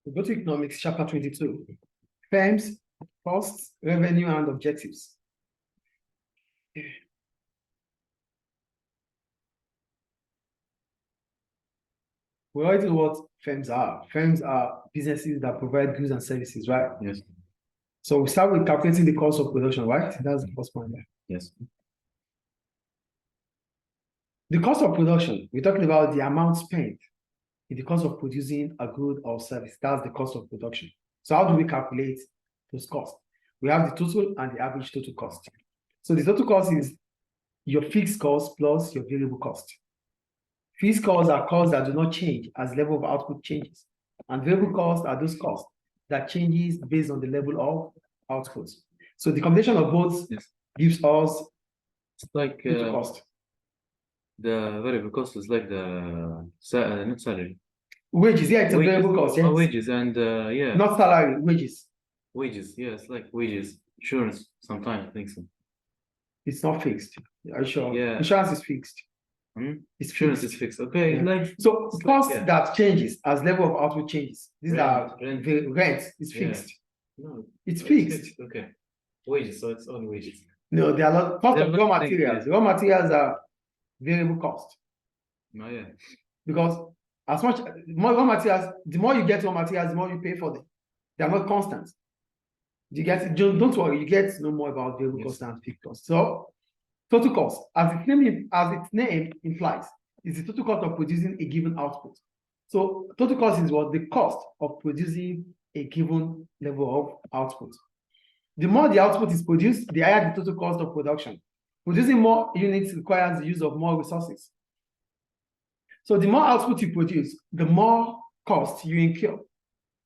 We go to economics, chapter 22. Firms, costs, revenue, and objectives. We already know what firms are. Firms are businesses that provide goods and services, right? Yes. So we start with calculating the cost of production, right? That's the first point there. Yes. The cost of production, we're talking about the amount spent in the cost of producing a good or service. That's the cost of production. So how do we calculate those costs? We have the total and the average total cost. So the total cost is your fixed cost plus your variable cost. Fixed costs are costs that do not change as level of output changes. And variable costs are those costs that changes based on the level of output. So the combination of both gives us It's like total cost. the variable cost is like the not salary. Wages, yeah, it's a variable cost. Yes. Wages and yeah. Not salary, wages. Wages, yeah, it's like wages. Insurance, sometimes I think so. It's not fixed. Are you sure? Yeah. Insurance is fixed. It's insurance is fixed. Okay, Yeah. like so cost that changes as level of output changes. These are rent. the rent is fixed. No, it's fixed. Okay. Wages, so it's only wages. No, there are not cost of raw materials. Raw materials are variable cost. Oh, yeah. Because as much more raw materials, the more you get raw materials, the more you pay for them. They are not constant. You get it? Don't worry, you get to know more about variable cost and fixed cost. So total cost, as its name implies, is the total cost of producing a given output. So total cost is what the cost of producing a given level of output. The more the output is produced, the higher the total cost of production. Producing more units requires the use of more resources. So the more output you produce, the more cost you incur.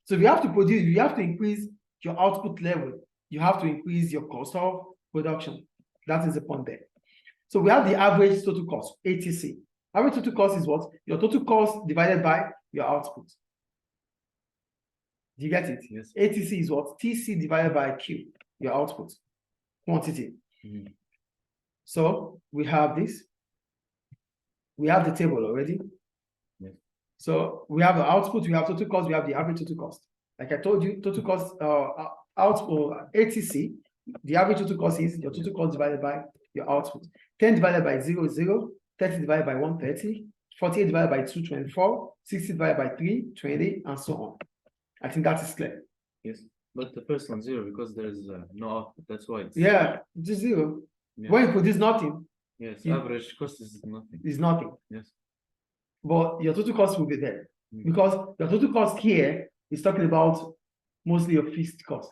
So if you have to produce, you have to increase your output level. You have to increase your cost of production. That is the point there. So we have the average total cost, ATC. Average total cost is what? Your total cost divided by your output. Do you get it? Yes. ATC is what? TC divided by Q, your output, quantity. So we have this. We have the table already. Yes. So we have the output, we have total cost, we have the average total cost. Like I told you, total cost, output, ATC, the average total cost is your total cost divided by your output. 10 divided by 0 is 0, 30 divided by 130, 48 divided by 224, 60 divided by 320, and so on. I think that is clear. Yes, but the first one 0 because there is no output. That's why it's just 0. Yeah. When you produce nothing, yes, average cost is nothing. Is nothing. Yes, but your total cost will be there because your total cost here is talking about mostly your fixed cost.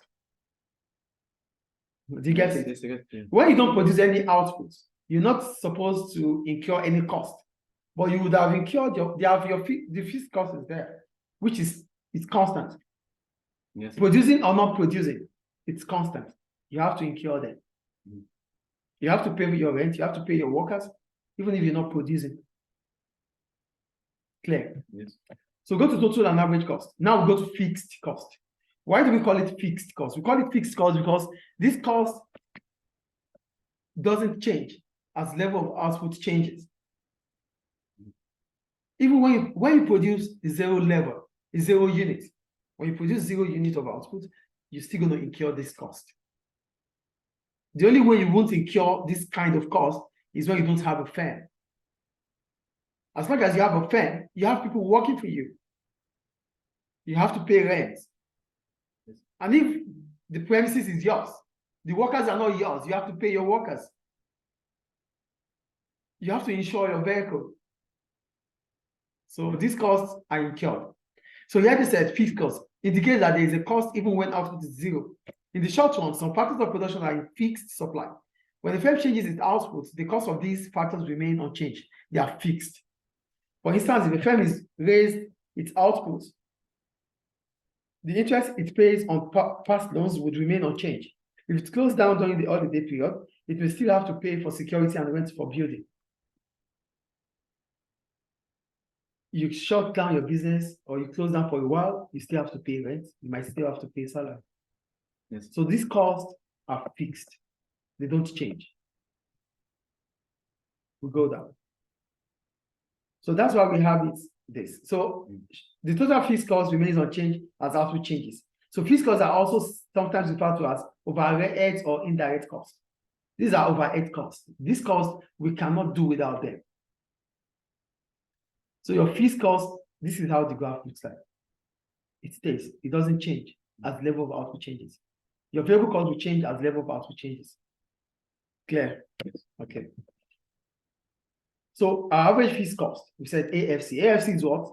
Do you get it? Yes, I get it. When you don't produce any output, you're not supposed to incur any cost, but you would have incurred the fixed cost is there, which is constant. Yes. Producing or not producing, it's constant. You have to incur them. You have to pay your rent, you have to pay your workers, even if you're not producing. Clear? Yes. So go to total and average cost. Now we go to fixed cost. Why do we call it fixed cost? We call it fixed cost because this cost doesn't change as level of output changes. Even when you produce zero level, 0 units, when you produce 0 unit of output, you're still going to incur this cost. The only way you won't incur this kind of cost is when you don't have a firm. As long as you have a firm, you have people working for you. You have to pay rent. And if the premises is yours, the workers are not yours, you have to pay your workers. You have to insure your vehicle. So these costs are incurred. So here they said fixed cost indicates that there is a cost even when output is 0. In the short run, some factors of production are in fixed supply. When the firm changes its output, the cost of these factors remain unchanged. They are fixed. For instance, if a firm is raised its output, the interest it pays on past loans would remain unchanged. If it closed down during the holiday period, it will still have to pay for security and rent for building. You shut down your business or you close down for a while, you still have to pay rent. You might still have to pay salary. Yes. So these costs are fixed. They don't change. We go down. So that's why we have it this. So the total fixed cost remains unchanged as output changes. So fixed costs are also sometimes referred to as overhead or indirect costs. These are overhead costs. These costs we cannot do without them. So your fixed cost, this is how the graph looks like. It stays. It doesn't change as the level of output changes. Your variable cost will change as the level of output changes. Clear? Okay. So our average fixed cost, we said AFC. AFC is what?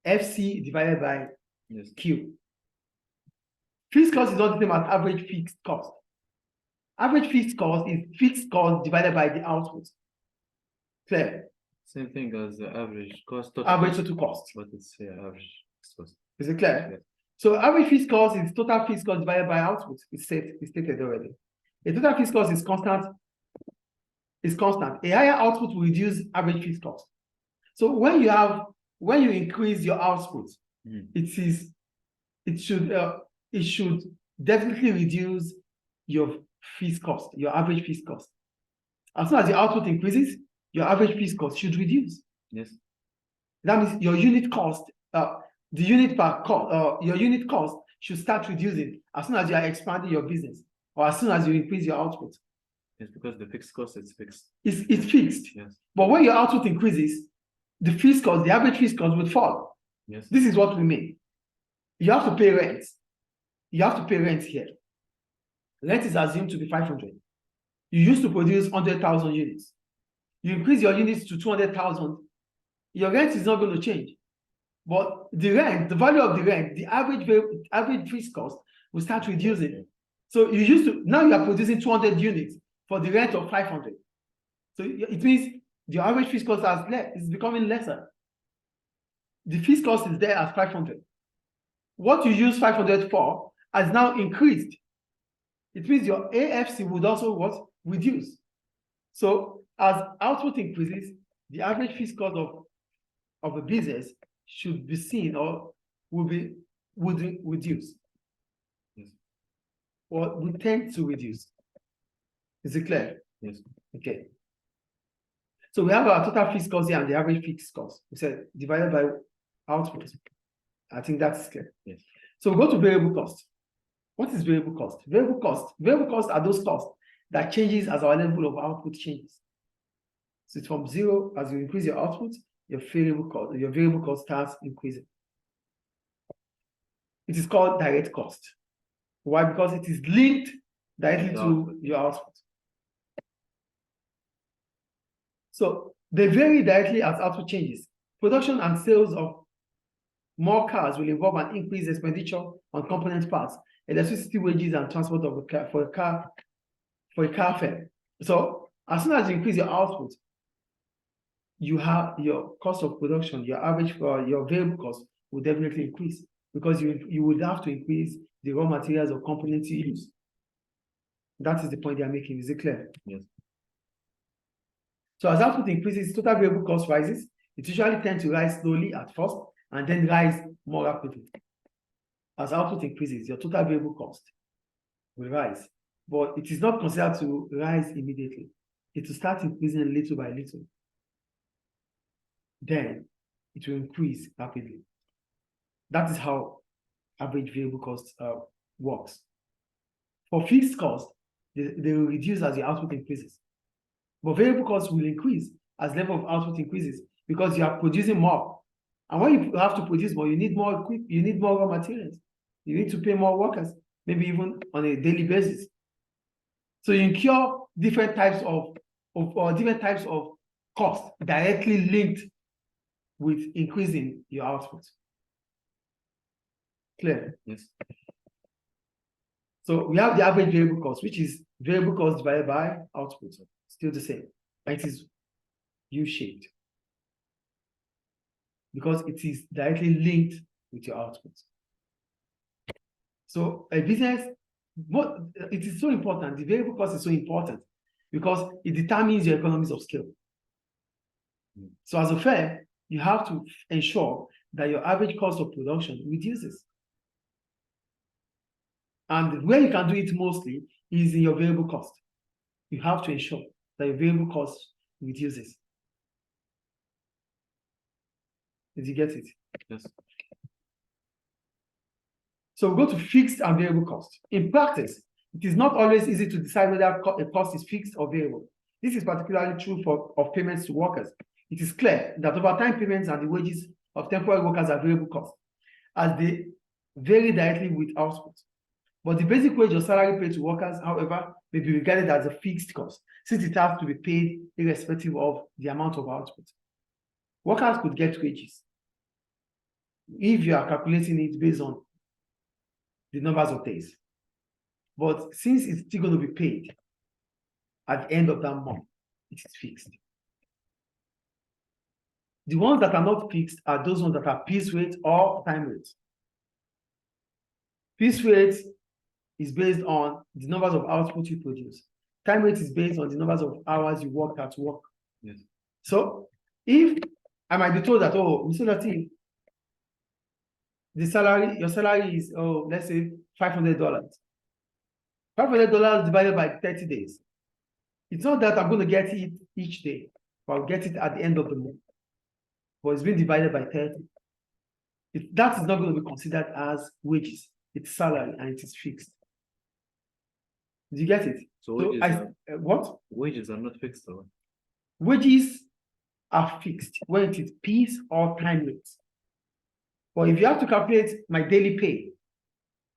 FC divided by Q. Fixed cost is not the same as average fixed cost. Average fixed cost is fixed cost divided by the output. Clear? Same thing as the average cost. Average total cost. But it's average fixed cost. Is it clear? Yes. So average fixed cost is total fixed cost divided by output. It's stated already. A total fixed cost is constant. Is constant. A higher output will reduce average fixed cost. So when you increase your output, it should definitely reduce your fixed cost, your average fixed cost. As soon as your output increases, your average fixed cost should reduce. Yes. That means your unit cost, the unit per cost, your unit cost should start reducing as soon as you are expanding your business or as soon as you increase your output. It's because the fixed cost is fixed. It's fixed. Yes. But when your output increases, the fixed cost, the average fixed cost will fall. Yes. This is what we mean. You have to pay rent. You have to pay rent here. Rent is assumed to be 500. You used to produce 100,000 units. You increase your units to 200,000. Your rent is not going to change. But the rent, the value of the rent, the average fixed cost will start reducing. So now you are producing 200 units for the rent of 500. So it means the average fixed cost is becoming lesser. The fixed cost is there as 500. What you use 500 for has now increased. It means your AFC would also reduce. So as output increases, the average fixed cost of a business should be seen or would reduce. Yes. Or would tend to reduce. Is it clear? Yes. Okay. So we have our total fixed cost here and the average fixed cost. We said divided by output. I think that's clear. Yes. So we go to variable cost. What is variable cost? Variable costs are those costs that changes as our level of output changes. So it's from zero, as you increase your output, your variable cost starts increasing. It is called direct cost. Why? Because it is linked directly to your output. So they vary directly as output changes. Production and sales of more cars will involve an increased expenditure on component parts, electricity, wages, and transport of a car for a car fare. So as soon as you increase your output, you have your cost of production, your average for your variable cost will definitely increase because you would have to increase the raw materials or components you use. That is the point they are making. Is it clear? Yes. So as output increases, total variable cost rises. It usually tends to rise slowly at first and then rise more rapidly. As output increases, your total variable cost will rise, but it is not considered to rise immediately. It will start increasing little by little. Then it will increase rapidly. That is how average variable cost works. For fixed cost, they will reduce as your output increases. But variable costs will increase as level of output increases because you are producing more. And when you have to produce more, you need more equipment, you need more raw materials. You need to pay more workers, maybe even on a daily basis. So you incur different types of costs directly linked with increasing your output. Clear? Yes. So we have the average variable cost, which is variable cost divided by output. Still the same. It is U-shaped because it is directly linked with your output. So a business, it is so important. The variable cost is so important because it determines your economies of scale. So as a firm, you have to ensure that your average cost of production reduces. And where you can do it mostly is in your variable cost. You have to ensure that your variable cost reduces. Did you get it? Yes. So we go to fixed and variable cost. In practice, it is not always easy to decide whether a cost is fixed or variable. This is particularly true of payments to workers. It is clear that overtime payments and the wages of temporary workers are variable costs, as they vary directly with output. But the basic wage or salary paid to workers, however, may be regarded as a fixed cost, since it has to be paid irrespective of the amount of output. Workers could get wages if you are calculating it based on the numbers of days. But since it's still going to be paid at the end of that month, it is fixed. The ones that are not fixed are those ones that are piece rate or time rate. Piece rate is based on the numbers of output you produce. Time rate is based on the numbers of hours you work at work. Yes. So if I might be told that, oh, Mr. Latif, your salary is, oh, let's say $500. $500 divided by 30 days. It's not that I'm going to get it each day, but I'll get it at the end of the month. But it's been divided by 30. That is not going to be considered as wages. It's salary and it is fixed. Did you get it? So wages what? Wages are not fixed, though. Wages are fixed when it is piece or time rate. But if you have to calculate my daily pay,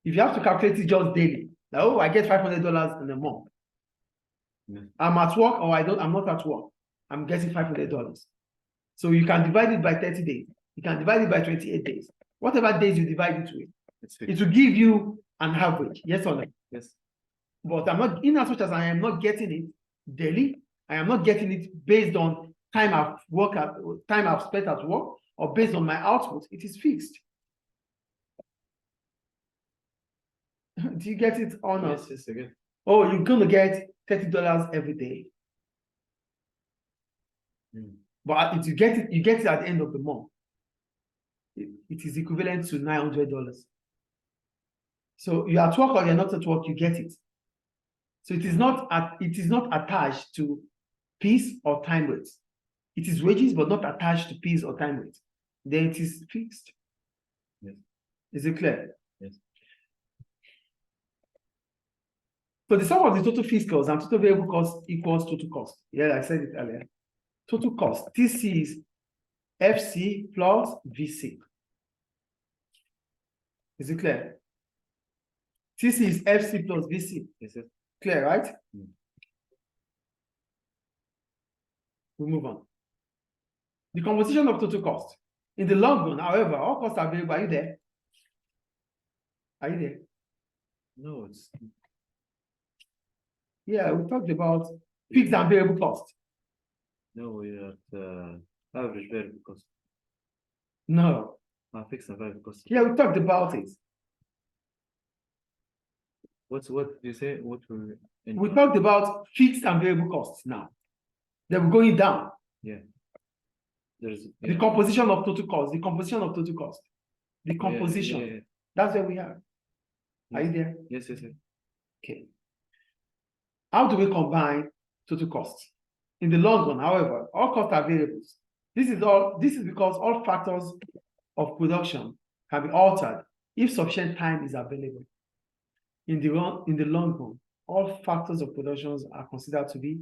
if you have to calculate it just daily, like, oh, I get $500 in a month. Yeah. I'm at work or I'm not at work. I'm getting $500. So you can divide it by 30 days. You can divide it by 28 days. Whatever days you divide it with, it will give you an average. Yes or no? Yes. But I'm not, in as much as I am not getting it daily, I am not getting it based on time I've spent at work or based on my output. It is fixed. Do you get it or not? Yes, again. Oh, you're gonna get $30 every day. But if you get it at the end of the month. It is equivalent to $900. So you're at work or you're not at work, you get it. So it is not attached to piece or time rate. It is wages, but not attached to piece or time rate. Then it is fixed. Yes. Is it clear? Yes. So the sum of the total fixed cost and total variable cost equals total cost. Yeah, I said it earlier. Total cost. TC is FC plus VC. Is it clear? TC is FC plus VC. Yes, sir. Clear, right? We move on. The composition of total cost. In the long run, however, all costs are variable. Are you there? Are you there? No, it's Yeah, we talked about fixed and variable cost. no, we are at average variable cost. No. Fixed and variable cost. Yeah, we talked about it. What did you say? We talked about fixed and variable costs now. They were going down. Yeah. The composition of total cost. The composition of total cost. The composition. Yeah. That's where we are. Yes. Are you there? Yes. Okay. How do we combine total costs? In the long run, however, all costs are variables. This is because all factors of production can be altered if sufficient time is available. In the long run, all factors of productions are considered to be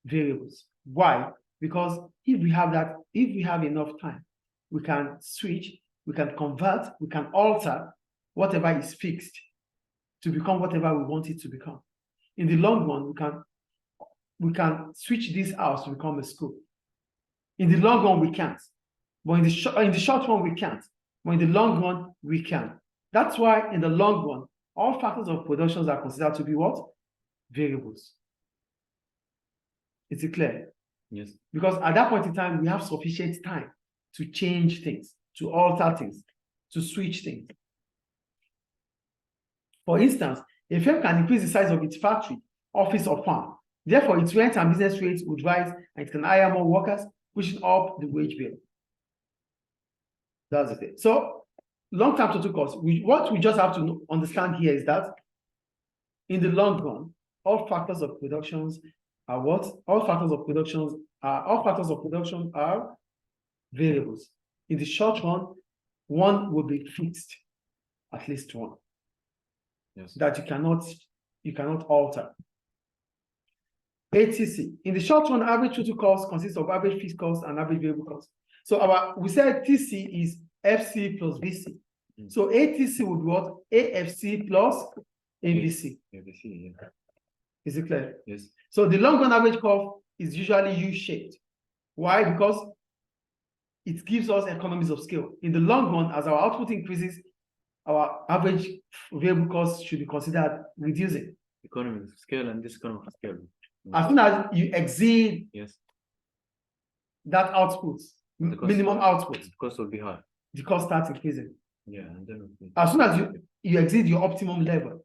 variables. Why? Because if we have enough time, we can switch, we can convert, we can alter whatever is fixed to become whatever we want it to become. In the long run, we can switch this house to become a school. In the long run, we can't. But in the short run, we can't. But in the long run, we can. That's why in the long run, all factors of productions are considered to be what? Variables. Is it clear? Yes. Because at that point in time, we have sufficient time to change things, to alter things, to switch things. For instance, a firm can increase the size of its factory, office, or farm. Therefore, its rent and business rates would rise, and it can hire more workers, pushing up the wage bill. That's it. So, long-term total cost. What we just have to understand here is that in the long run, all factors of productions are what? All factors of production are variables. in the short run, one will be fixed, at least one. Yes. That you cannot alter. ATC. In the short run, average total cost consists of average fixed cost and average variable cost. So we said TC is FC plus VC. So ATC would be what? AFC plus AVC. AVC, yeah. Is it clear? Yes. So the long run average curve is usually U-shaped. Why? Because it gives us economies of scale. In the long run, as our output increases, our average variable cost should be considered reducing. Economies of scale and diseconomies of scale. As soon as you exceed that output, minimum output, the cost will be high. The cost starts increasing. Yeah, and then as soon as you exceed your optimum level,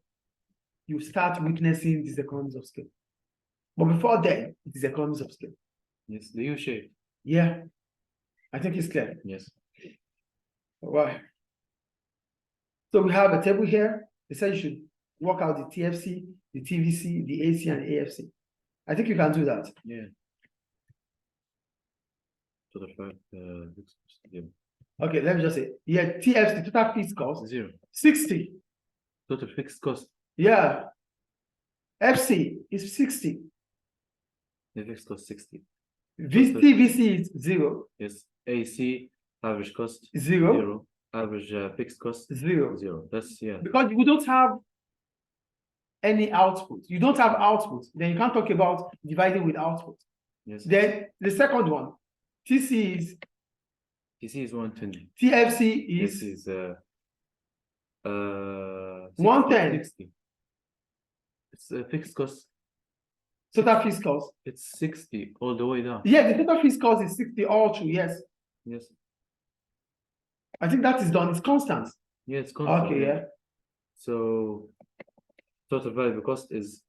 you start witnessing these economies of scale. But before then, it is economies of scale. Yes, the U shape. Yeah, I think it's clear. Yes. All right. So we have a table here. They say you should work out the TFC, the TVC, the AC, and AFC. I think you can do that. Yeah. Total yeah. Okay, let me just say, yeah, TFC, total fixed cost, 0. 60. Total fixed cost. Yeah. FC is 60. The fixed cost 60. TVC is 0. Yes. AC, average cost 0. 0. Average fixed cost 0. 0. That's, yeah. Because you don't have any output. You don't have output. Then you can't talk about dividing with output. Yes. Then the second one, TC is 120. TFC is, this is 110. 60. It's a fixed cost. Total fixed cost. It's 60 all the way down. Yeah, the total fixed cost is 60 all through. Yes. Yes. I think that is done. It's constant. Yeah, it's constant. Okay, yeah. So total variable cost is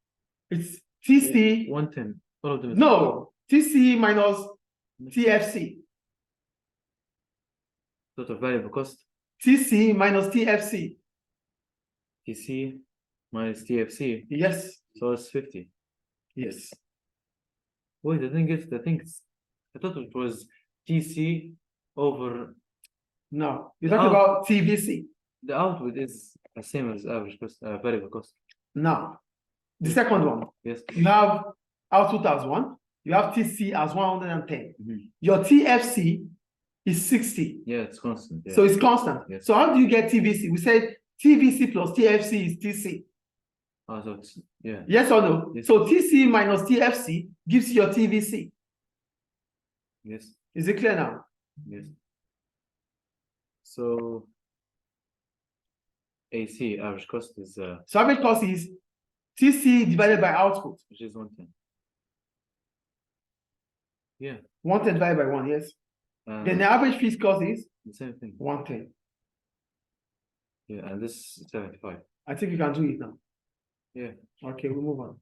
it's TC 110. All of them. No, TC minus TFC. Total variable cost. TC minus TFC. TC minus TFC. Yes. So it's 50. Yes. Wait, I think I thought it was TC over. No, you're talking about TVC. The output is the same as average cost, variable cost. No. The second one. Yes. You have output as 1. You have TC as 110. Mm-hmm. Your TFC is 60. Yeah, it's constant. Yeah. So it's constant. Yes. So how do you get TVC? We said TVC plus TFC is TC. Oh, so it's, yeah. Yes or no? Yes. So TC minus TFC gives you your TVC. Yes. Is it clear now? Yes. So AC average cost is so average cost is TC divided by output, which is 110. Yeah. 110 divided by 1, yes. Then the average fixed cost is the same thing. 110. Yeah, and this is 75. I think you can do it now. Yeah. Okay, we move on.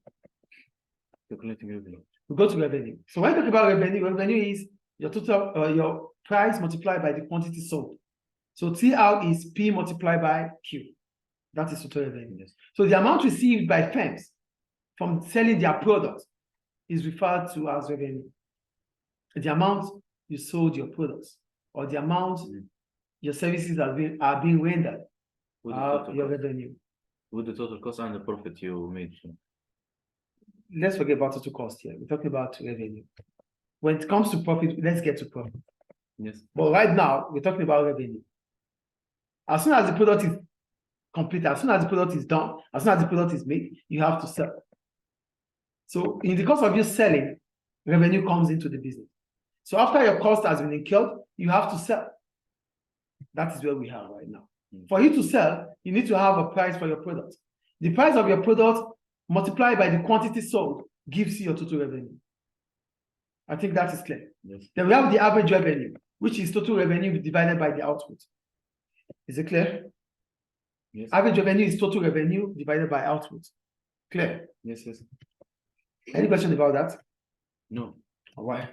Calculating revenue. We go to revenue. So when we talk about revenue is your total, your price multiplied by the quantity sold. So TR is P multiplied by Q. That is total revenue. Yes. So the amount received by firms from selling their products is referred to as revenue. The amount you sold your products or the amount your services are being rendered are your revenue. With the total cost and the profit you made. Let's forget about total cost here. We're talking about revenue. When it comes to profit, let's get to profit. Yes. But right now, we're talking about revenue. As soon as the product is complete, as soon as the product is done, as soon as the product is made, you have to sell. So in the course of you selling, revenue comes into the business. So after your cost has been incurred, you have to sell. That is where we are right now. For you to sell, you need to have a price for your product. The price of your product multiplied by the quantity sold gives you your total revenue. I think that is clear. Yes. Then we have the average revenue, which is total revenue divided by the output. Is it clear? Yes. Average revenue is total revenue divided by output. Clear? Yes, yes. Any question about that? No. All right.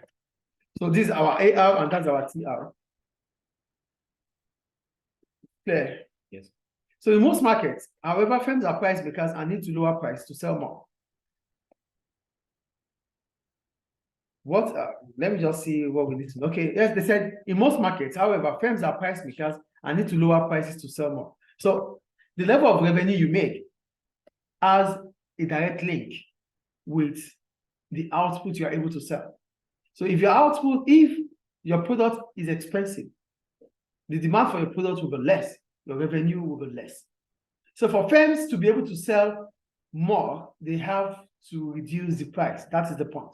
So this is our AR and that's our TR. Clear? Yes. So in most markets, however, firms are price makers and need to lower price to sell more. What let me just see what we need to know. Okay, yes, they said in most markets, however, firms are price makers and need to lower prices to sell more. So the level of revenue you make has a direct link with the output you are able to sell. So if your product is expensive, the demand for your product will be less, your revenue will be less. So for firms to be able to sell more, they have to reduce the price. That is the point.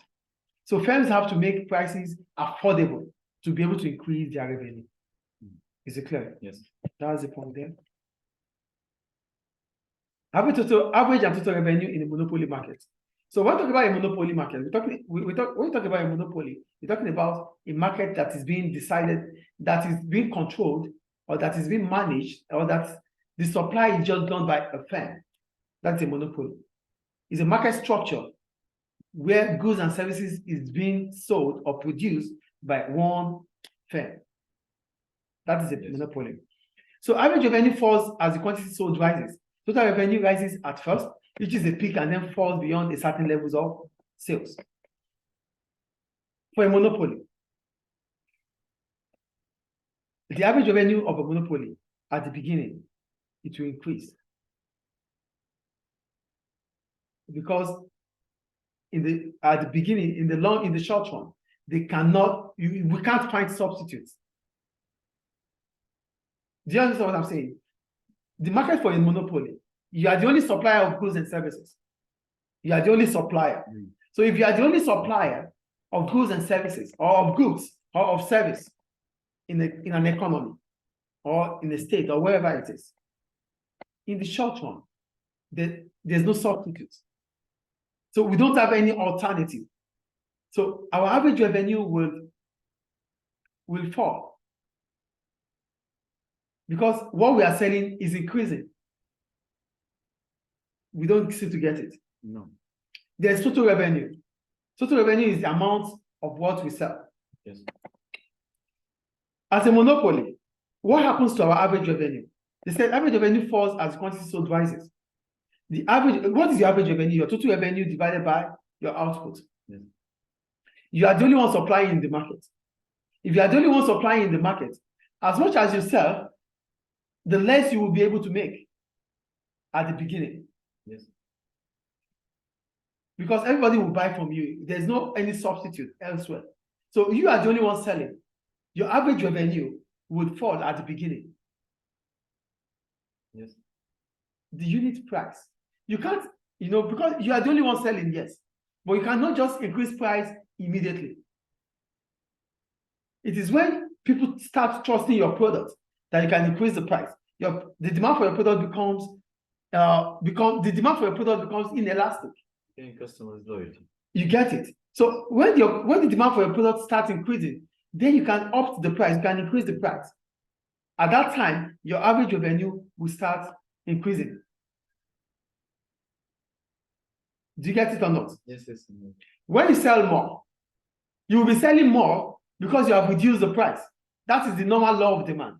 So firms have to make prices affordable to be able to increase their revenue. Is it clear? Yes. That's the point there. Average and total revenue in a monopoly market. So when we talk about a monopoly market, when we talk about a monopoly, we're talking about a market that is being decided, that is being controlled, or that is being managed, or that the supply is just done by a firm. That's a monopoly. It's a market structure where goods and services is being sold or produced by one firm. That is a monopoly. So average revenue falls as the quantity sold rises. Total revenue rises at first, which is a peak, and then falls beyond a certain levels of sales. For a monopoly, the average revenue of a monopoly at the beginning, it will increase. Because at the beginning, in the short run, we can't find substitutes. Do you understand what I'm saying? The market for a monopoly, you are the only supplier of goods and services. You are the only supplier. So if you are the only supplier of goods and services, or of goods or of service in an economy, or in a state, or wherever it is, in the short run, there's no substitute. So we don't have any alternative. So our average revenue will fall, because what we are selling is increasing. We don't seem to get it. No. There's total revenue. Total revenue is the amount of what we sell. Yes. As a monopoly, what happens to our average revenue? They said average revenue falls as quantity sold rises. What is your average revenue? Your total revenue divided by your output. Yes. You are the only one supplying in the market. If you are the only one supplying in the market, as much as you sell, the less you will be able to make at the beginning. Yes. Because everybody will buy from you. There's no any substitute elsewhere. So you are the only one selling. Your average revenue would fall at the beginning. Yes. The unit price. You can't, because you are the only one selling, yes. But you cannot just increase price immediately. It is when people start trusting your product that you can increase the price. The demand for your product becomes inelastic. Getting customers loyalty. You get it. So when the demand for your product starts increasing, then you can up the price, you can increase the price. At that time, your average revenue will start increasing. Do you get it or not? Yes, yes. When you sell more, you will be selling more because you have reduced the price. That is the normal law of demand.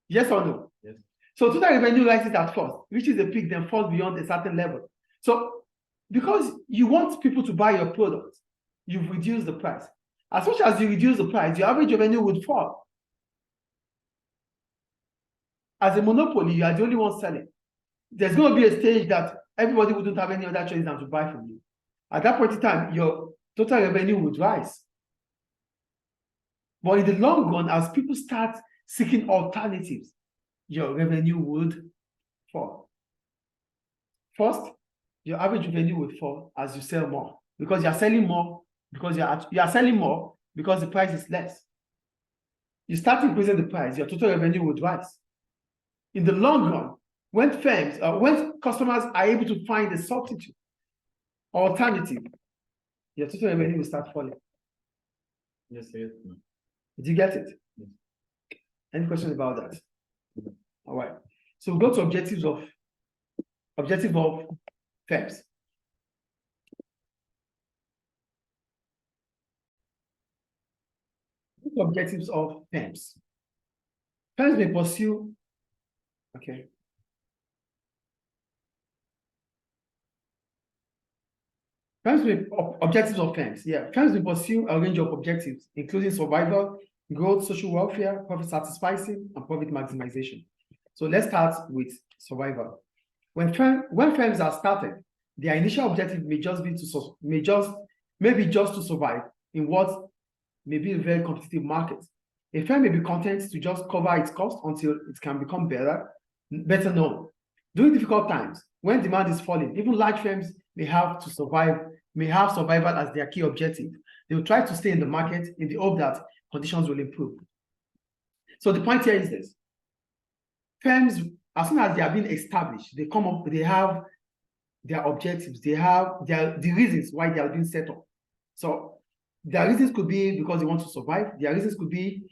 Yes or no? Yes. So total revenue rises at first, reaches a peak, then falls beyond a certain level. So because you want people to buy your product, you've reduced the price. As much as you reduce the price, your average revenue would fall. As a monopoly, you are the only one selling. There's going to be a stage that everybody wouldn't have any other choice than to buy from you. At that point in time, your total revenue would rise. But in the long run, as people start seeking alternatives, your revenue would fall. First, your average revenue would fall as you sell more, because you are selling more, because you are selling more because the price is less. You start increasing the price, your total revenue would rise. In the long run, when customers are able to find a substitute or alternative, your total revenue will start falling. Yes, yes. Did you get it? Yes. Any questions about that? All right. So we'll go to objective of firms. Objectives of firms. Firms may pursue, okay. Objectives of firms. Yeah, firms will pursue a range of objectives, including survival, growth, social welfare, profit satisfaction, and profit maximization. So let's start with survival. When firms are started, their initial objective may be just to survive in what may be a very competitive market. A firm may be content to just cover its cost until it can become better known. During difficult times, when demand is falling, even large firms may have survival as their key objective. They will try to stay in the market in the hope that conditions will improve. So the point here is this: firms, as soon as they are being established, they have their objectives, they have the reasons why they are being set up. So their reasons could be because they want to survive. Their reasons could be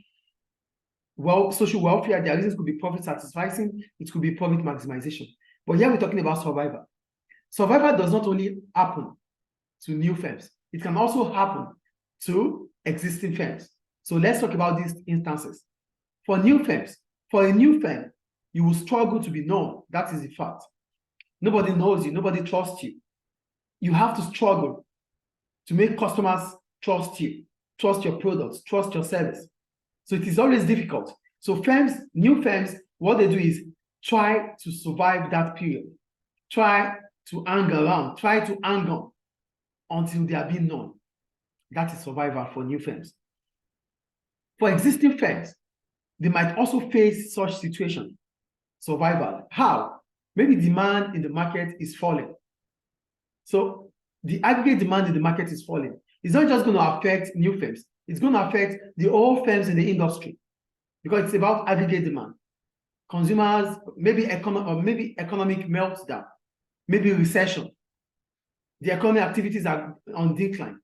social welfare. Their reasons could be profit satisfaction. It could be profit maximization. But here we're talking about survival. Survival does not only happen to new firms. It can also happen to existing firms. So let's talk about these instances. For new firms, for a new firm, you will struggle to be known. That is a fact. Nobody knows you. Nobody trusts you. You have to struggle to make customers trust you, trust your products, trust your service. So it is always difficult. So new firms, what they do is try to survive that period. Try to hang around, try to hang on until they are being known. That is survival for new firms. For existing firms, they might also face such situation. Survival. How? Maybe demand in the market is falling. So the aggregate demand in the market is falling. It's not just going to affect new firms. It's going to affect the old firms in the industry because it's about aggregate demand. Consumers, maybe economic meltdown, maybe recession. The economic activities are on decline.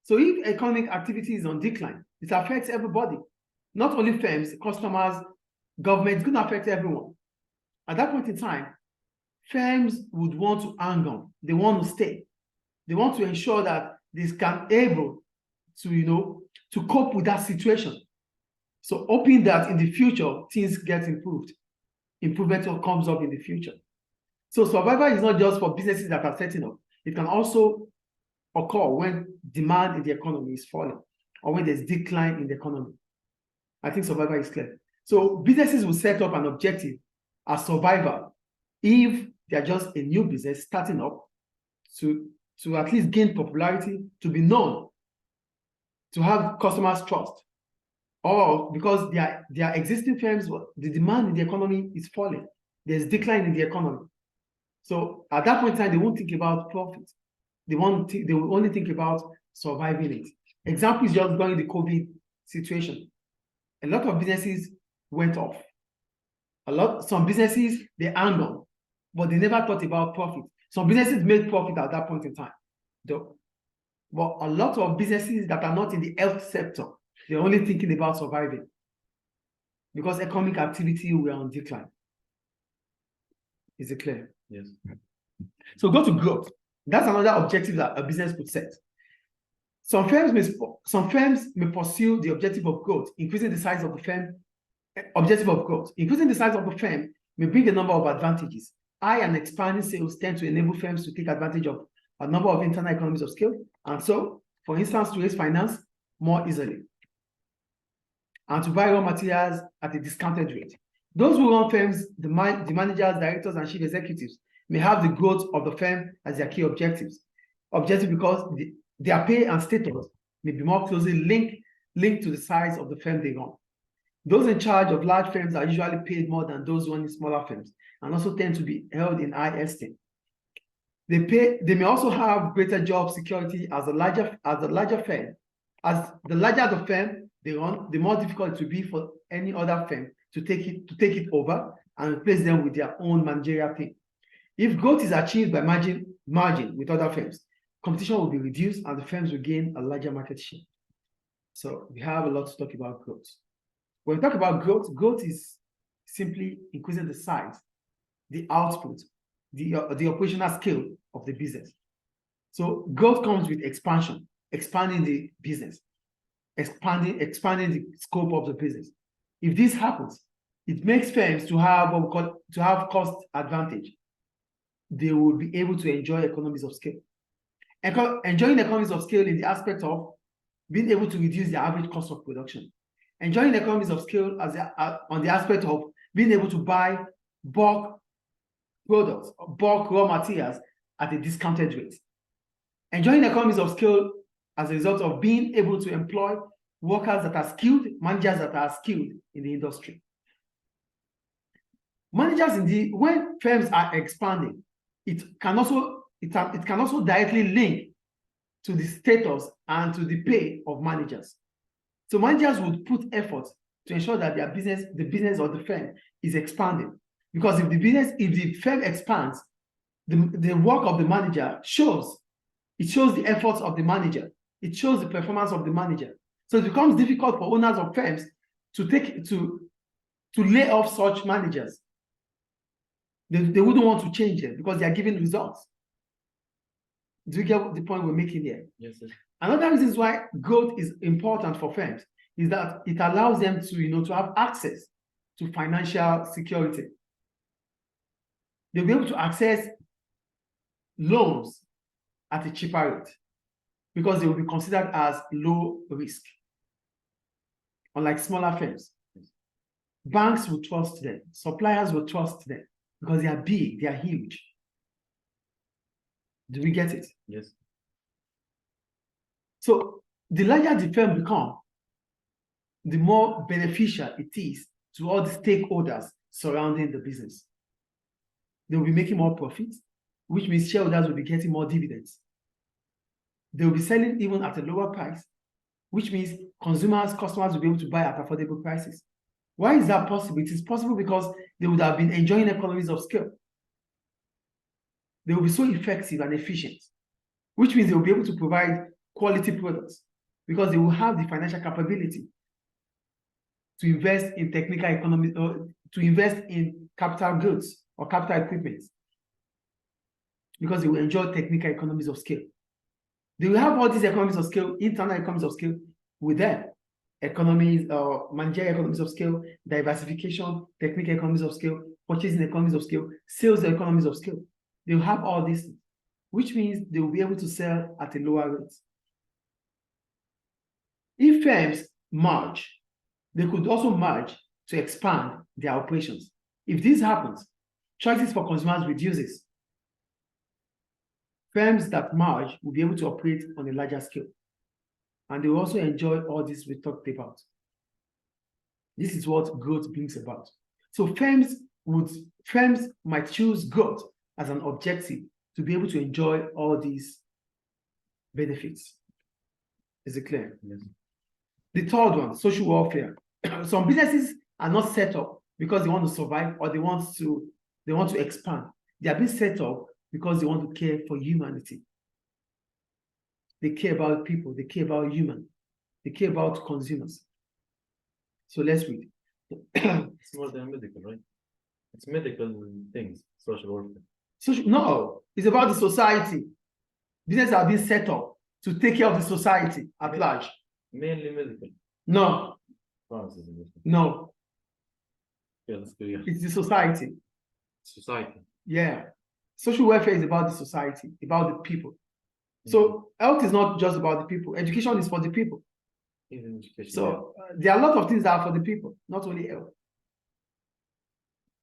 So if economic activity is on decline, it affects everybody, not only firms, customers, government. It's going to affect everyone. At that point in time, firms would want to hang on. They want to stay. They want to ensure that they can able to cope with that situation. So hoping that in the future, things get improved. Improvement comes up in the future. So survival is not just for businesses that are setting up. It can also occur when demand in the economy is falling or when there's decline in the economy. I think survival is clear. So businesses will set up an objective as survival if they're just a new business starting up to at least gain popularity, to be known, to have customers' trust, or because their existing firms, the demand in the economy is falling. There's decline in the economy. So at that point in time, they won't think about profit. They will only think about surviving it. Example is just during the COVID situation. A lot of businesses went off. Some businesses, they hang on, but they never thought about profit. Some businesses made profit at that point in time. But a lot of businesses that are not in the health sector, they're only thinking about surviving because economic activity were on decline. Is it clear? Yes. So go to growth. That's another objective that a business could set. Some firms may pursue the objective of growth, increasing the size of the firm. Objective of growth. Increasing the size of the firm may bring a number of advantages. High and expanding sales tend to enable firms to take advantage of a number of internal economies of scale, and so, for instance, to raise finance more easily and to buy raw materials at a discounted rate. Those who run firms, the managers, directors, and chief executives, may have the growth of the firm as their key objectives. Because their pay and status may be more closely linked to the size of the firm they run. Those in charge of large firms are usually paid more than those running smaller firms, and also tend to be held in high esteem. They may also have greater job security as the larger firm. As the larger the firm they run, the more difficult it will be for any other firm to take it over and replace them with their own managerial team. If growth is achieved by margin with other firms, competition will be reduced and the firms will gain a larger market share. So we have a lot to talk about growth. When we talk about growth is simply increasing the size, the output, the operational scale of the business. So growth comes with expansion, expanding the business, expanding the scope of the business. If this happens, it makes firms to have cost advantage. They will be able to enjoy economies of scale. Enjoying economies of scale in the aspect of being able to reduce the average cost of production. Enjoying economies of scale on the aspect of being able to buy bulk products, bulk raw materials at a discounted rate. Enjoying economies of scale as a result of being able to employ workers that are skilled, managers that are skilled in the industry. Managers when firms are expanding, it can also directly link to the status and to the pay of managers. So managers would put effort to ensure that the business of the firm is expanding. Because if the firm expands, the work of the manager shows. It shows the efforts of the manager. It shows the performance of the manager. So it becomes difficult for owners of firms to lay off such managers. They wouldn't want to change it because they are giving results. Do you get the point we're making here? Yes, sir. Another reason why growth is important for firms is that it allows them to have access to financial security. They'll be able to access loans at a cheaper rate because they will be considered as low risk. Unlike smaller firms, banks will trust them, suppliers will trust them because they are big, they are huge. Do we get it? Yes. So the larger the firm becomes, the more beneficial it is to all the stakeholders surrounding the business. They will be making more profits, which means shareholders will be getting more dividends. They will be selling even at a lower price, which means customers will be able to buy at affordable prices. Why is that possible? It is possible because they would have been enjoying economies of scale. They will be so effective and efficient, which means they will be able to provide quality products because they will have the financial capability to invest in technical economy or to invest in capital goods or capital equipment because they will enjoy technical economies of scale. They will have all these economies of scale, internal economies of scale with them. Managerial economies of scale, diversification, technical economies of scale, purchasing economies of scale, sales economies of scale. They will have all these, which means they will be able to sell at a lower rate. If firms merge, they could also merge to expand their operations. If this happens, choices for consumers reduces. Firms that merge will be able to operate on a larger scale. And they will also enjoy all this we talked about. This is what growth brings about. So firms might choose growth as an objective to be able to enjoy all these benefits. Is it clear? Yes. The third one, social welfare. Some businesses are not set up because they want to survive or they want to expand. They are being set up because they want to care for humanity. They care about people, they care about human, they care about consumers. So let's read. It's more than medical, right? It's medical things, social welfare. No, it's about the society. Businesses are being set up to take care of the society at large. Mainly medical. No. No. Yeah, let's go, yeah. It's the society. Society. Yeah. Social welfare is about the society, about the people. So health is not just about the people. Education is for the people. Even education. So there are a lot of things that are for the people, not only health.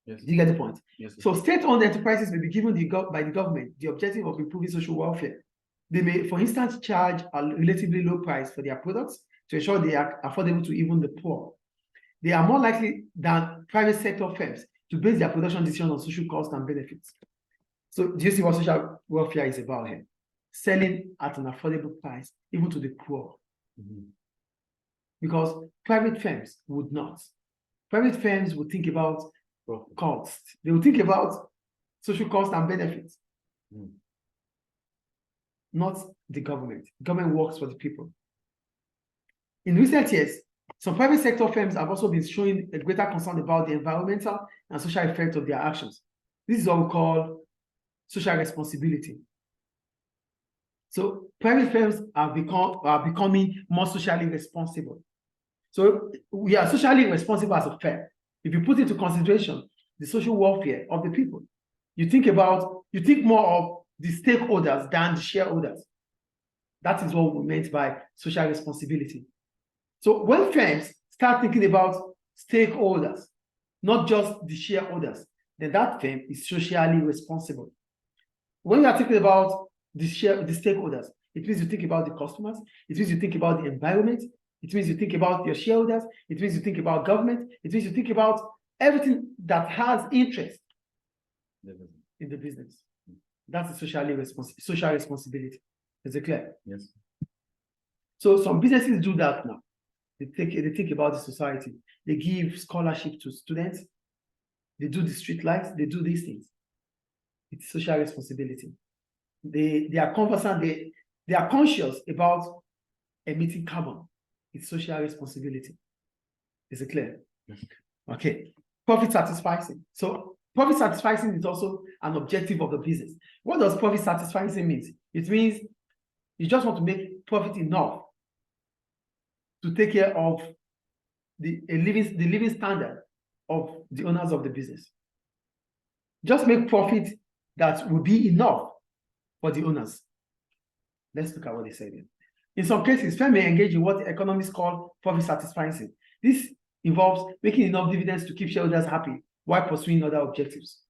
Yes. Do you get the point? Yes. So state-owned enterprises may be given by the government the objective of improving social welfare. They may, for instance, charge a relatively low price for their products to ensure they are affordable to even the poor. They are more likely than private sector firms to base their production decisions on social costs and benefits. So do you see what social welfare is about here? Selling at an affordable price, even to the poor. Because private firms would not. Private firms would think about cost. They would think about social cost and benefits. Not the government. Government works for the people. In recent years, some private sector firms have also been showing a greater concern about the environmental and social effect of their actions. This is what we call social responsibility. So private firms are becoming more socially responsible. So we are socially responsible as a firm. If you put into consideration the social welfare of the people, you think more of the stakeholders than the shareholders. That is what we meant by social responsibility. So when firms start thinking about stakeholders, not just the shareholders, then that firm is socially responsible. When you are thinking about the stakeholders, it means you think about the customers, it means you think about the environment, it means you think about your shareholders, it means you think about government, it means you think about everything that has interest in the business. That's a social responsibility. Is it clear? Yes. So some businesses do that now. They think about the society. They give scholarship to students. They do the street lights. They do these things. It's social responsibility. They are conversant. They are conscious about emitting carbon. It's social responsibility. Is it clear? Yes. Okay. Profit satisfying. So profit satisfying is also an objective of the business. What does profit satisfying mean? It means you just want to make profit enough to take care of the living standard of the owners of the business. Just make profit that will be enough for the owners. Let's look at what they said here. In some cases, firms may engage in what economists call profit satisfying. This involves making enough dividends to keep shareholders happy while pursuing other objectives.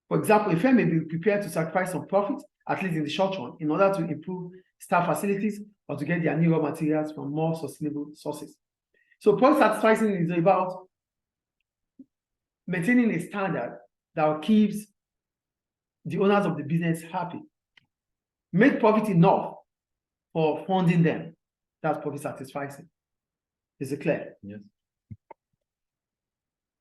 For example, a firm may be prepared to sacrifice some profit, at least in the short run, in order to improve staff facilities or to get their new raw materials from more sustainable sources. So profit satisfying is about maintaining a standard that keeps the owners of the business happy. Make profit enough for funding them. That's profit satisfying. Is it clear? Yes.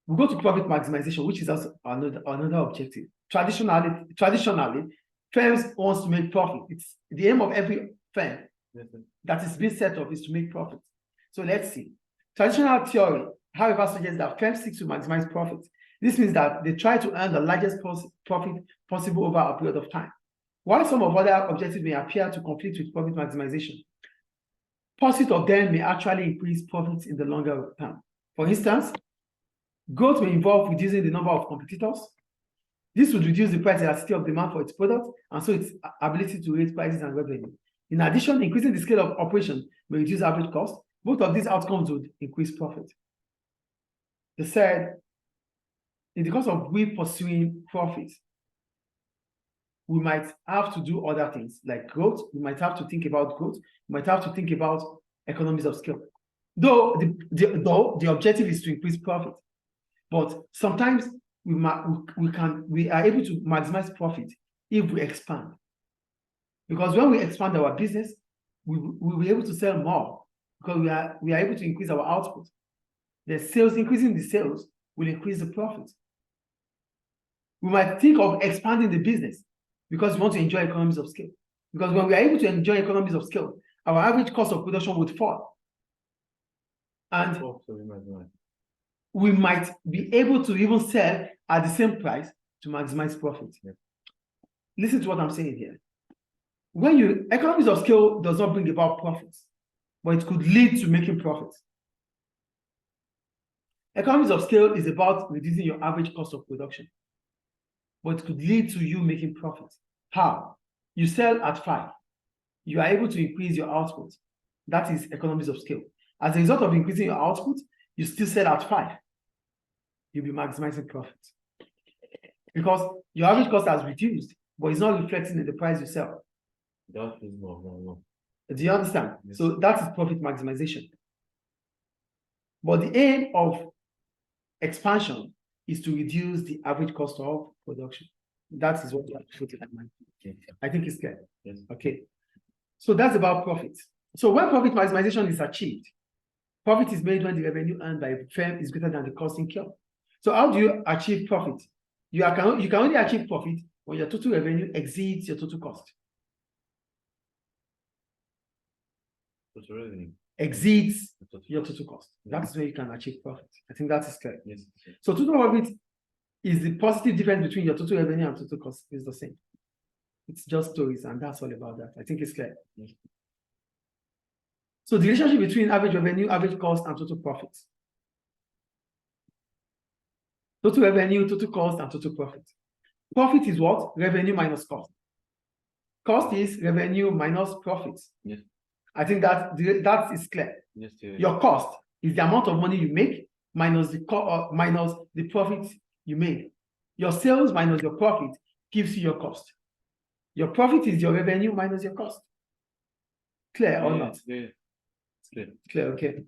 We go to profit maximization, which is also another objective. Traditionally, firms want to make profit. It's the aim of every firm that is being set up is to make profit. So let's see. Traditional theory, however, suggests that firms seek to maximize profit. This means that they try to earn the largest profit possible over a period of time. While some of other objectives may appear to conflict with profit maximization, pursuit of them may actually increase profits in the longer term. For instance, growth may involve reducing the number of competitors. This would reduce the price elasticity of demand for its product, and so its ability to raise prices and revenue. In addition, increasing the scale of operation may reduce average cost. Both of these outcomes would increase profit. They said, in the course of we pursuing profit, we might have to do other things like growth. We might have to think about growth. We might have to think about economies of scale. Though the objective is to increase profit, but sometimes we are able to maximize profit if we expand. Because when we expand our business, we'll be able to sell more because we are able to increase our output. The sales, increasing the sales will increase the profit. We might think of expanding the business because we want to enjoy economies of scale. Because when we are able to enjoy economies of scale, our average cost of production would fall. And we might be able to even sell at the same price to maximize profit. Yeah. Listen to what I'm saying here. When economies of scale does not bring about profits, but it could lead to making profits. Economies of scale is about reducing your average cost of production, but it could lead to you making profits. How? You sell at 5. You are able to increase your output. That is economies of scale. As a result of increasing your output, you still sell at 5. You'll be maximizing profits. Because your average cost has reduced, but it's not reflecting in the price you sell. That is more. Do you understand? Yes. So that is profit maximization. But the aim of expansion is to reduce the average cost of production. That is what we have to put in mind. Okay. I think it's clear. Yes. Okay. So that's about profit. So when profit maximization is achieved, profit is made when the revenue earned by a firm is greater than the cost incurred. So how do you achieve profit? You can only achieve profit when your total revenue exceeds your total cost. Total revenue exceeds your total cost. That is where you can achieve profit. I think that is clear. Yes. So total profit is the positive difference between your total revenue and total cost. Is the same. It's just stories, and that's all about that. I think it's clear. Yes. So the relationship between average revenue, average cost, and total profit. Total revenue, total cost, and total profit. Profit is what? Revenue minus cost. Cost is revenue minus profits. Yes. I think that is clear. Yes, Your cost is the amount of money you make minus minus the profit you made. Your sales minus your profit gives you your cost. Your profit is your revenue minus your cost. Clear or not? Yeah. It's clear. Clear, okay.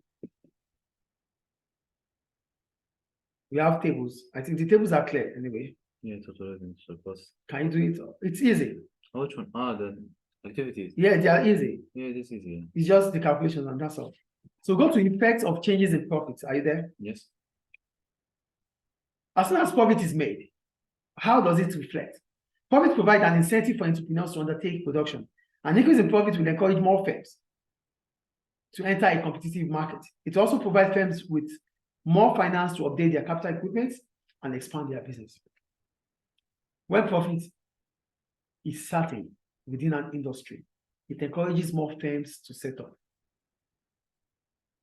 We have tables. I think the tables are clear anyway. Yeah, total revenue, cost. Can you do it? It's easy. Which one? The activities. Yeah, they are easy. Yeah, this is easy. It's just the calculations and that's all. So go to effects of changes in profits. Are you there? Yes. As soon as profit is made, how does it reflect? Profit provides an incentive for entrepreneurs to undertake production. An increase in profit will encourage more firms to enter a competitive market. It also provides firms with more finance to update their capital equipment and expand their business. When profit is certain within an industry, it encourages more firms to set up.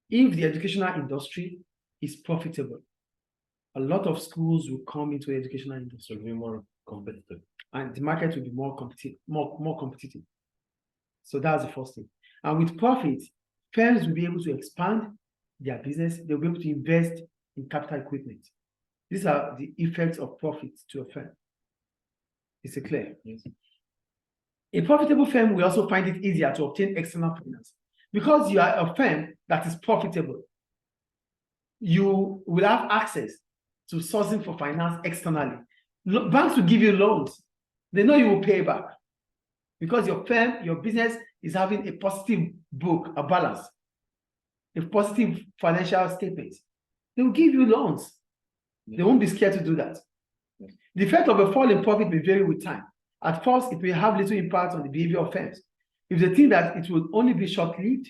If the educational industry is profitable, a lot of schools will come into the educational industry. Will be more competitive. And the market will be more competitive. So that's the first thing. And with profit, firms will be able to expand their business. They'll be able to invest in capital equipment. These are the effects of profit to a firm. Is it clear? Yes. A profitable firm will also find it easier to obtain external finance. Because you are a firm that is profitable, you will have access to sourcing for finance externally. Banks will give you loans. They know you will pay back because your firm, your business is having a positive book, a balance, a positive financial statement. They will give you loans. They won't be scared to do that. The effect of a fall in profit may vary with time. At first, it will have little impact on the behavior of firms. If they think that it will only be short-lived,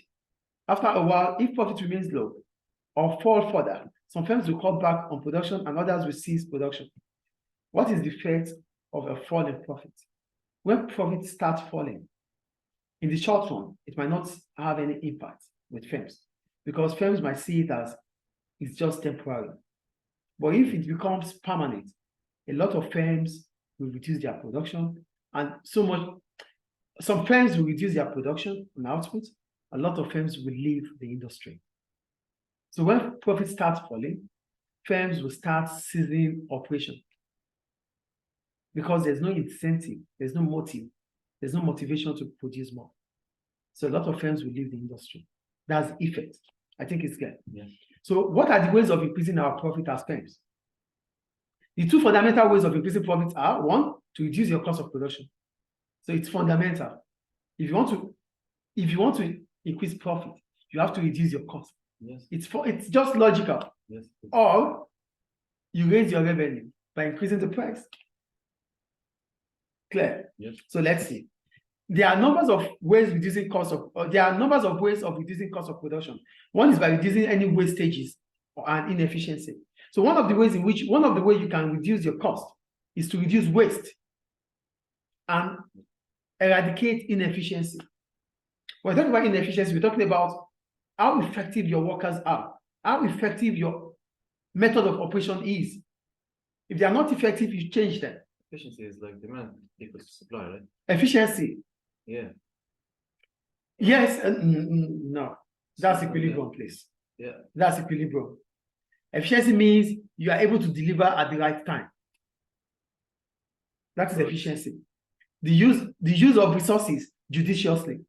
after a while, if profit remains low or fall further, some firms will cut back on production and others will cease production. What is the effect of a fall in profit? When profit starts falling, in the short run, it might not have any impact with firms because firms might see it as it's just temporary. But if it becomes permanent, a lot of firms will reduce their production and some firms will reduce their production and output. A lot of firms will leave the industry. So when profit starts falling, firms will start ceasing operation because there's no incentive, there's no motive, there's no motivation to produce more. So a lot of firms will leave the industry. That's the effect. I think it's clear. Yeah. So what are the ways of increasing our profit as firms? The two fundamental ways of increasing profits are, one, to reduce your cost of production. So it's fundamental. If you want to increase profit, you have to reduce your cost. Yes. It's just logical. Yes. Or you raise your revenue by increasing the price. Clear? Yes. So let's see. There are numbers of ways reducing cost of, or there are numbers of ways of reducing cost of production. One is by reducing any wastages and inefficiency. So one of the ways you can reduce your cost is to reduce waste and eradicate inefficiency. When we're talking about inefficiency, we're talking about how effective your workers are, how effective your method of operation is. If they are not effective, you change them. Efficiency is like demand equals supply, right? Efficiency. Yeah. Yes, no. That's equilibrium, please. Yeah. That's equilibrium. Efficiency means you are able to deliver at the right time. That is efficiency. The use of resources judiciously.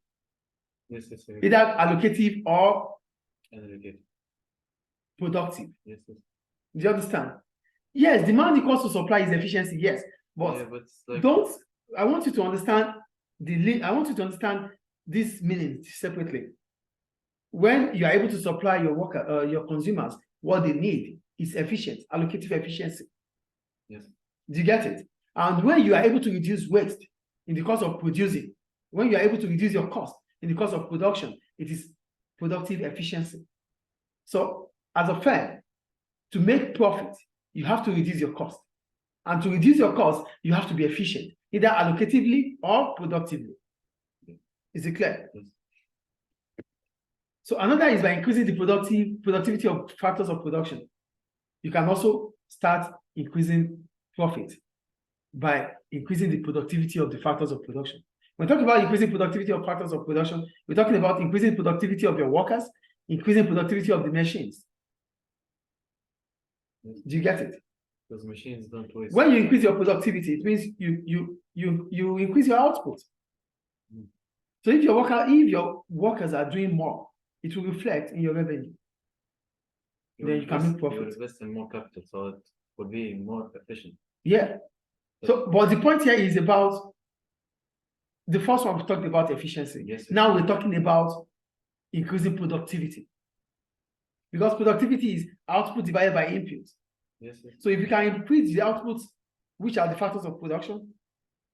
Yes. Either allocative or productive. Yes. Do you understand? Yes, demand equals to supply is efficiency, yes. But like... I want you to understand this meaning separately. When you are able to supply your consumers what they need, is efficient, allocative efficiency. Yes. Do you get it? And when you are able to reduce waste in the cost of producing, when you are able to reduce your cost in the cost of production, it is productive efficiency. So as a firm, to make profit, you have to reduce your cost. And to reduce your cost, you have to be efficient, either allocatively or productively. Is it clear? Yes. So another is by increasing the productivity of factors of production. You can also start increasing profit by increasing the productivity of the factors of production. When talking about increasing productivity of factors of production, we're talking about increasing productivity of your workers, increasing productivity of the machines. Do you get it? Those machines don't waste. When you increase your productivity, it means you increase your output. So if your workers are doing more, it will reflect in your revenue. Then you can make profit. You invest in more capital, so it will be more efficient. Yeah. So, but the point here is about the first one we talked about efficiency. Yes. Now we're talking about increasing productivity. Because productivity is output divided by input. Yes. So if you can increase the outputs, which are the factors of production,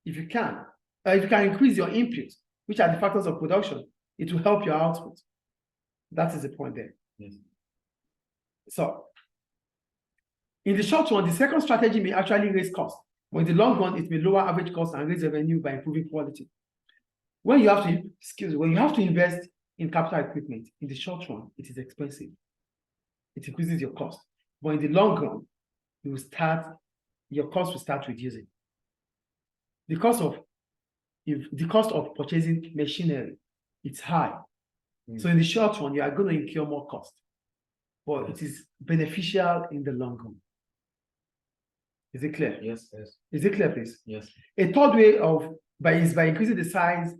if you can increase your inputs, which are the factors of production, it will help your output. That is the point there. Yes. So in the short run, the second strategy may actually raise costs, but in the long run, it may lower average cost and raise revenue by improving quality. When you have to invest in capital equipment, in the short run, it is expensive. It increases your cost. But in the long run, your cost will start reducing. The cost of purchasing machinery, it's high. So in the short run, you are going to incur more cost. But it is beneficial in the long run. Is it clear? Yes. Is it clear, please? Yes. A third way is by increasing the size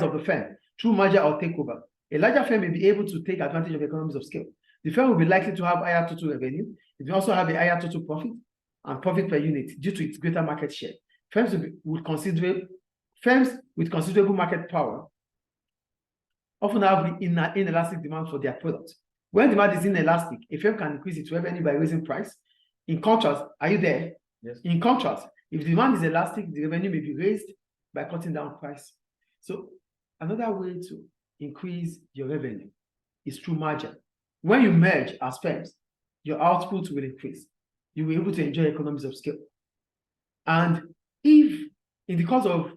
of the firm through merger or takeover. A larger firm may be able to take advantage of economies of scale. The firm will be likely to have higher total revenue. It will also have a higher total profit and profit per unit due to its greater market share. Firms with considerable market power often have inelastic demand for their products. When demand is inelastic, a firm can increase its revenue by raising price. In contrast, are you there? Yes. In contrast, if demand is elastic, the revenue may be raised by cutting down price. So another way to increase your revenue is through merger. When you merge as firms, your output will increase. You will be able to enjoy economies of scale. And if in the course of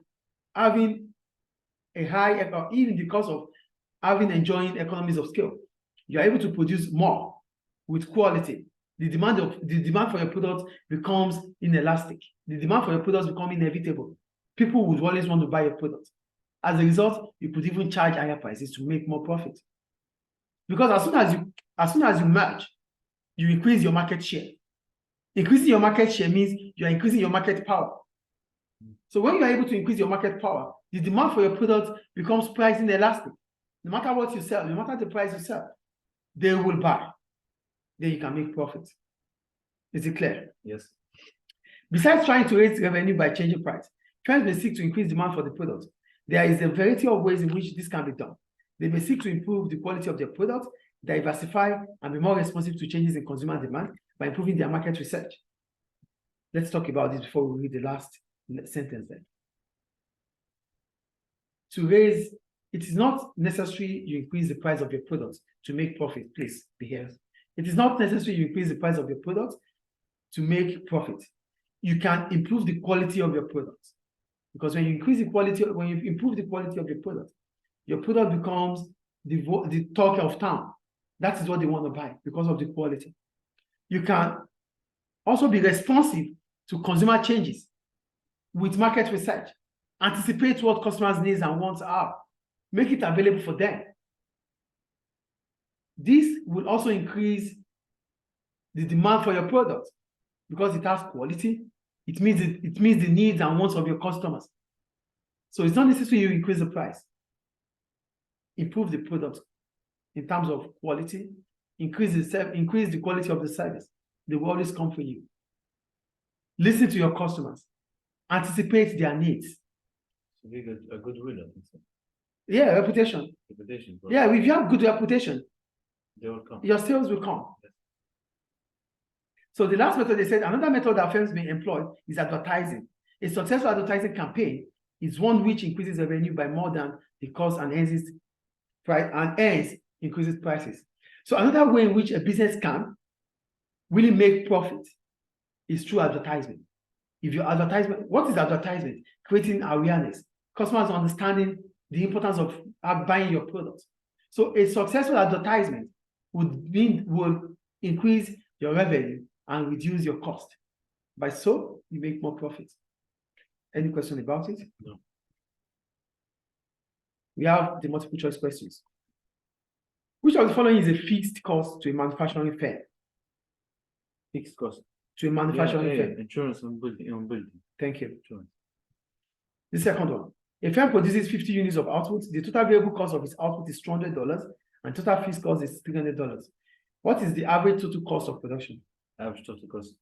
having enjoying economies of scale, you are able to produce more with quality, the demand for your product becomes inelastic. The demand for your products becomes inevitable. People would always want to buy your product. As a result, you could even charge higher prices to make more profit. Because as soon as you merge, you increase your market share. Increasing your market share means you are increasing your market power. So when you are able to increase your market power, the demand for your product becomes price inelastic. No matter what you sell, no matter the price you sell, they will buy. Then you can make profit. Is it clear? Yes. Besides trying to raise revenue by changing price, firms may seek to increase demand for the product. There is a variety of ways in which this can be done. They may seek to improve the quality of their product, diversify, and be more responsive to changes in consumer demand by improving their market research. Let's talk about this before we read the last sentence there. It is not necessary you increase the price of your product to make profit. Please be here. It is not necessary you increase the price of your product to make profit. You can improve the quality of your product. Because when you improve the quality of your product becomes the talk of town. That is what they want to buy because of the quality. You can also be responsive to consumer changes with market research. Anticipate what customers' needs and wants are. Make it available for them. This will also increase the demand for your product because it has quality. It meets the needs and wants of your customers. So it's not necessary you increase the price. Improve the product in terms of quality, increase the quality of the service. They will always come for you. Listen to your customers. Anticipate their needs. So a good rule, I think so. Yeah, reputation. Yeah, if you have good reputation, they will come. Your sales will come. Yes. So the last method, they said, another method that firms may employ is advertising. A successful advertising campaign is one which increases revenue by more than the cost and increases prices. So another way in which a business can really make profit is through advertisement. If your advertisement, what is advertisement? Creating awareness, customers understanding the importance of buying your products. So a successful advertisement would increase your revenue and reduce your cost. By so, you make more profit. Any question about it? No. We have the multiple choice questions. Which of the following is a fixed cost to a manufacturing firm? Fixed cost. To a manufacturing firm. Insurance on building. Thank you. Insurance. The second one. A firm produces 50 units of output. The total variable cost of its output is $200 and total fixed cost is $300. What is the average total cost of production? Average total cost.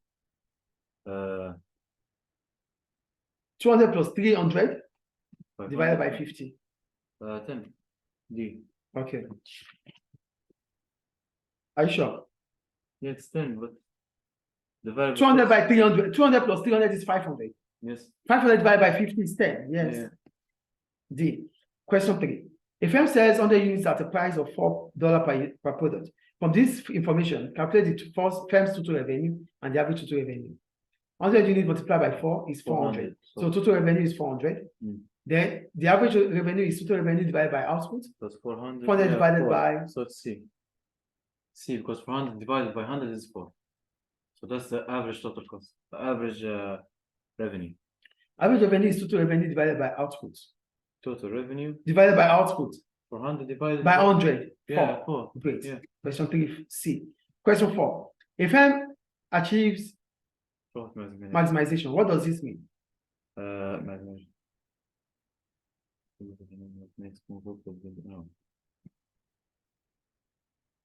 200 plus 300 divided by 50. 10. D. Okay. Are you sure? Yeah, it's 10, but the variable 200 cost- by 300. 200 plus 300 is 500. Yes. 500 divided by 50 is 10. Yes. Yeah. D. Question 3. A firm sells 100 units at a price of $4 per product. From this information, calculate the firm's total revenue and the average total revenue. 100 units multiplied by 4 is 400. So total revenue is 400. Then the average revenue is total revenue divided by output. That's 400. 400 divided by. So it's C. C, because 400 divided by 100 is 4. So that's the average total cost. The average revenue. Average revenue is total revenue divided by output. Total revenue. Divided by output. 400 divided by 100. Yeah, 4. Great. Yeah. Question 3, C. Question 4. A firm achieves maximization. What does this mean? Maximization.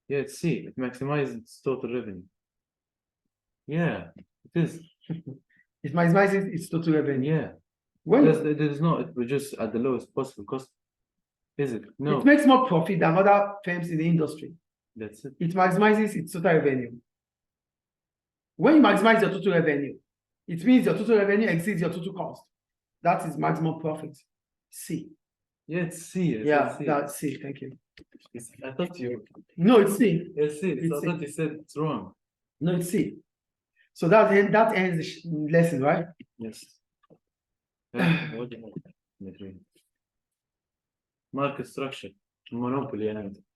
Yeah, it's C. It maximizes its total revenue. Yeah, it is. It maximizes its total revenue. Yeah. When It is not, it reduces at the lowest possible cost. Is it? No. it makes more profit than other firms in the industry. That's it. It maximizes its total revenue. When you maximize your total revenue, it means your total revenue exceeds your total cost. That is maximum profit. C. Yeah, it's C. Yeah, C. that's C. Thank you. I thought you. No, it's C. It's C. It's I thought you said it's wrong. No, it's C. So that ends the lesson, right? Yes. What do you have? Market structure. Monopoly.